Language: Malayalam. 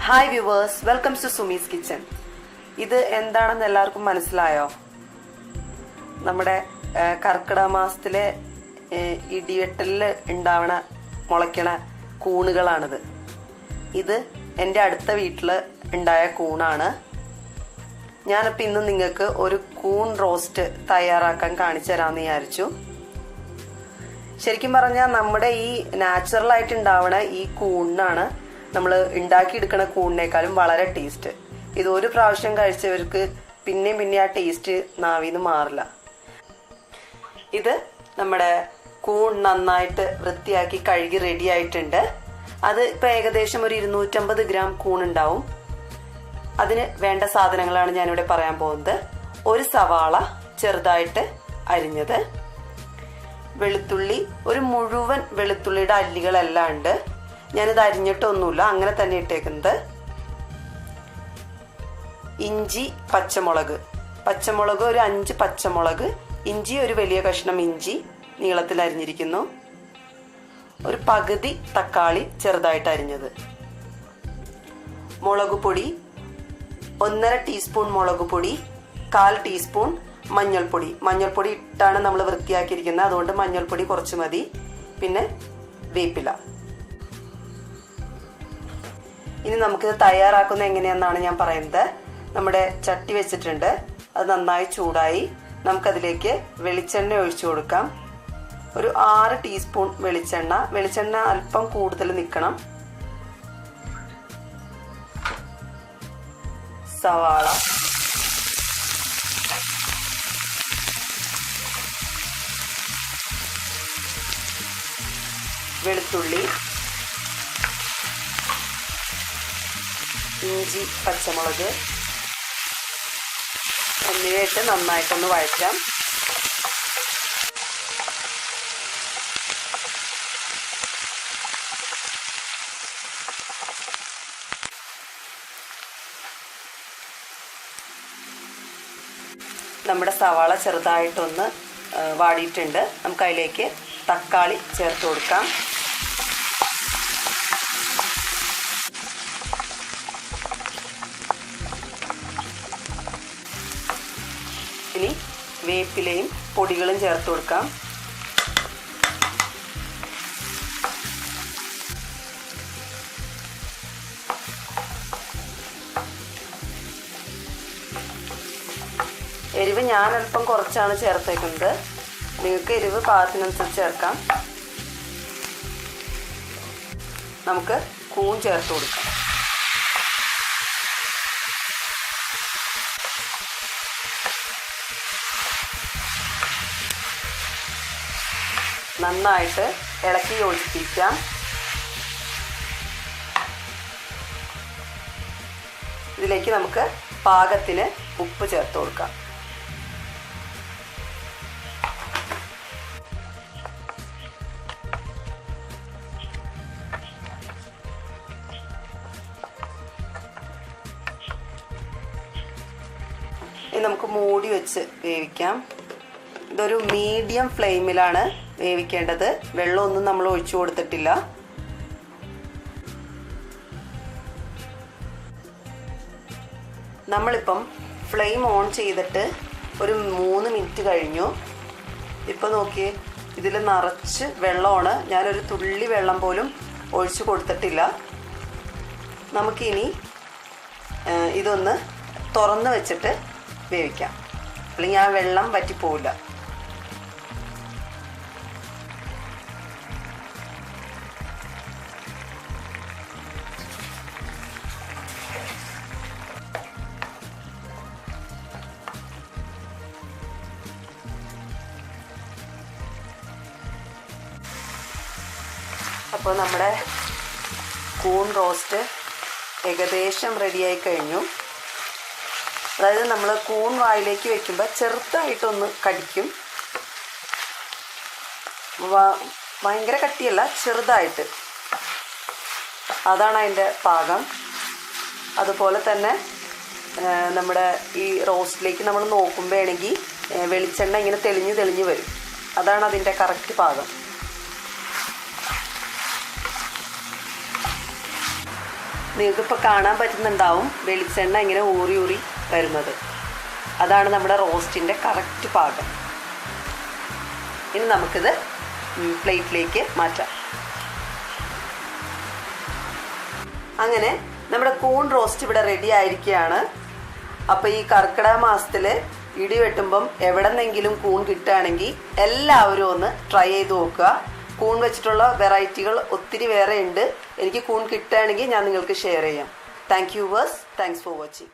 Hi viewers, welcomes to Sumi's kitchen. ഇത് എന്താണെന്ന് എല്ലാവർക്കും മനസ്സിലായോ? നമ്മുടെ കർക്കിടക മാസത്തിലെ ഇടിവെട്ടലിൽ ഉണ്ടാവണ മുളയ്ക്കണ കൂണുകളാണിത്. ഇത് എൻ്റെ അടുത്ത വീട്ടിൽ ഉണ്ടായ കൂണാണ്. ഞാനിപ്പോൾ ഇന്ന് നിങ്ങൾക്ക് ഒരു കൂൺ റോസ്റ്റ് തയ്യാറാക്കാൻ കാണിച്ചു തരാമെന്ന് വിചാരിച്ചു. ശരിക്കും പറഞ്ഞാൽ നമ്മുടെ ഈ നാച്ചുറലായിട്ട് ഉണ്ടാവണ ഈ കൂണിനാണ് നമ്മൾ ഉണ്ടാക്കിയെടുക്കുന്ന കൂണിനേക്കാളും വളരെ ടേസ്റ്റ്. ഇത് ഒരു പ്രാവശ്യം കഴിച്ചവർക്ക് പിന്നെയും ആ ടേസ്റ്റ് നാവിന്ന് മാറില്ല. ഇത് നമ്മുടെ കൂൺ നന്നായിട്ട് വൃത്തിയാക്കി കഴുകി റെഡി ആയിട്ടുണ്ട്. അത് ഇപ്പം ഏകദേശം ഒരു 250 ഗ്രാം കൂൺ ഉണ്ടാവും. അതിന് വേണ്ട സാധനങ്ങളാണ് ഞാനിവിടെ പറയാൻ പോകുന്നത്. ഒരു സവാള ചെറുതായിട്ട് അരിഞ്ഞത്, വെളുത്തുള്ളി, ഒരു മുഴുവൻ വെളുത്തുള്ളിയുടെ അല്ലികളെല്ലാം ഉണ്ട്. ഞാനിത് അരിഞ്ഞിട്ടൊന്നുമില്ല, അങ്ങനെ തന്നെ ഇട്ടേക്കുന്നത്. ഇഞ്ചി, പച്ചമുളക് ഒരു 5 പച്ചമുളക്, ഇഞ്ചി ഒരു വലിയ കഷ്ണം ഇഞ്ചി നീളത്തിൽ അരിഞ്ഞിരിക്കുന്നു, ഒരു പകുതി തക്കാളി ചെറുതായിട്ട് അരിഞ്ഞത്, മുളക് പൊടി 1.5 ടീസ്പൂൺ മുളക് പൊടി, 1/4 ടീസ്പൂൺ മഞ്ഞൾപ്പൊടി ഇട്ടാണ് നമ്മൾ വൃത്തിയാക്കിയിരിക്കുന്നത്, അതുകൊണ്ട് മഞ്ഞൾപ്പൊടി കുറച്ച് മതി. പിന്നെ വേപ്പില. ഇനി നമുക്ക് തയ്യാറാക്കുന്ന എങ്ങനെയാണെന്നാണ് ഞാൻ പറയുന്നത്. നമ്മുടെ ചട്ടി വെച്ചിട്ടുണ്ട്, അത് നന്നായി ചൂടായി. നമുക്കതിലേക്ക് വെളിച്ചെണ്ണ ഒഴിച്ചു കൊടുക്കാം. ഒരു 6 ടീസ്പൂൺ വെളിച്ചെണ്ണ അല്പം കൂടുതൽ നിൽക്കണം. സവാള, വെളുത്തുള്ളി, ഇഞ്ചി, പച്ചമുളക് എന്നിവയിട്ട് നന്നായിട്ടൊന്ന് വഴറ്റാം. നമ്മുടെ സവാള ചെറുതായിട്ടൊന്ന് വാടിയിട്ടുണ്ട്. നമുക്ക് അതിലേക്ക് തക്കാളി ചേർത്ത് കൊടുക്കാം. ഇനി വേപ്പിലയും പൊടികളും ചേർത്ത് കൊടുക്കാം. എരിവ് ഞാൻ അല്പം കുറച്ചാണ് ചേർത്തേക്കുന്നത്. നിങ്ങൾക്ക് എരിവ് പാകത്തിനനുസരിച്ച് ചേർക്കാം. നമുക്ക് കൂൺ ചേർത്ത് കൊടുക്കാം. നന്നായിട്ട് ഇളക്കി യോജിപ്പിക്കാം. ഇതിലേക്ക് നമുക്ക് പാകത്തിന് ഉപ്പ് ചേർത്ത് കൊടുക്കാം. ഇനി നമുക്ക് മൂടി വെച്ച് വേവിക്കാം. ഇതൊരു മീഡിയം ഫ്ലെയിമിലാണ് വേവിക്കേണ്ടത്. വെള്ളമൊന്നും നമ്മൾ ഒഴിച്ചു കൊടുത്തിട്ടില്ല. നമ്മളിപ്പം ഫ്ലെയിം ഓൺ ചെയ്തിട്ട് ഒരു 3 മിനിറ്റ് കഴിഞ്ഞു. ഇപ്പം നോക്കിയേ, ഇതിൽ നിറച്ച് വെള്ളമാണ്. ഞാനൊരു തുള്ളി വെള്ളം പോലും ഒഴിച്ചു കൊടുത്തിട്ടില്ല. നമുക്കിനി ഇതൊന്ന് തുറന്ന് വെച്ചിട്ട് വേവിക്കാം, അല്ലെങ്കിൽ ആ വെള്ളം വറ്റിപ്പോവില്ല. അപ്പോൾ നമ്മുടെ കൂൺ റോസ്റ്റ് ഏകദേശം റെഡിയായി കഴിഞ്ഞു. അതായത് നമ്മൾ കൂൺ വായിലേക്ക് വെക്കുമ്പോൾ ചെറുതായിട്ടൊന്ന് കടിക്കും. ഭയങ്കര കട്ടിയല്ല, ചെറുതായിട്ട്. അതാണ് അതിൻ്റെ പാകം. അതുപോലെ തന്നെ നമ്മുടെ ഈ റോസ്റ്റിലേക്ക് നമ്മൾ നോക്കുമ്പോൾ ആണെങ്കിൽ വെളിച്ചെണ്ണ ഇങ്ങനെ തെളിഞ്ഞ് വരും. അതാണ് അതിൻ്റെ കറക്റ്റ് പാകം. നിങ്ങൾക്കിപ്പോൾ കാണാൻ പറ്റുന്നുണ്ടാവും വെളിച്ചെണ്ണ ഇങ്ങനെ ഊറി ഊറി വരുന്നത്. അതാണ് നമ്മുടെ റോസ്റ്റിൻ്റെ കറക്റ്റ് പാകം. ഇനി നമുക്കിത് പ്ലേറ്റിലേക്ക് മാറ്റാം. അങ്ങനെ നമ്മുടെ കൂൺ റോസ്റ്റ് ഇവിടെ റെഡി ആയിരിക്കുകയാണ്. അപ്പോൾ ഈ കർക്കിടക മാസത്തിൽ ഇടി വെട്ടുമ്പം എവിടെന്നെങ്കിലും കൂൺ കിട്ടുകയാണെങ്കിൽ എല്ലാവരും ഒന്ന് ട്രൈ ചെയ്ത് നോക്കുക. കൂൺ വെച്ചിട്ടുള്ള വെറൈറ്റികൾ ഒത്തിരി വേറെ ഉണ്ട്. എനിക്ക് കൂൺ കിട്ടുകയാണെങ്കിൽ ഞാൻ നിങ്ങൾക്ക് ഷെയർ ചെയ്യാം. Thank you viewers. Thanks for watching.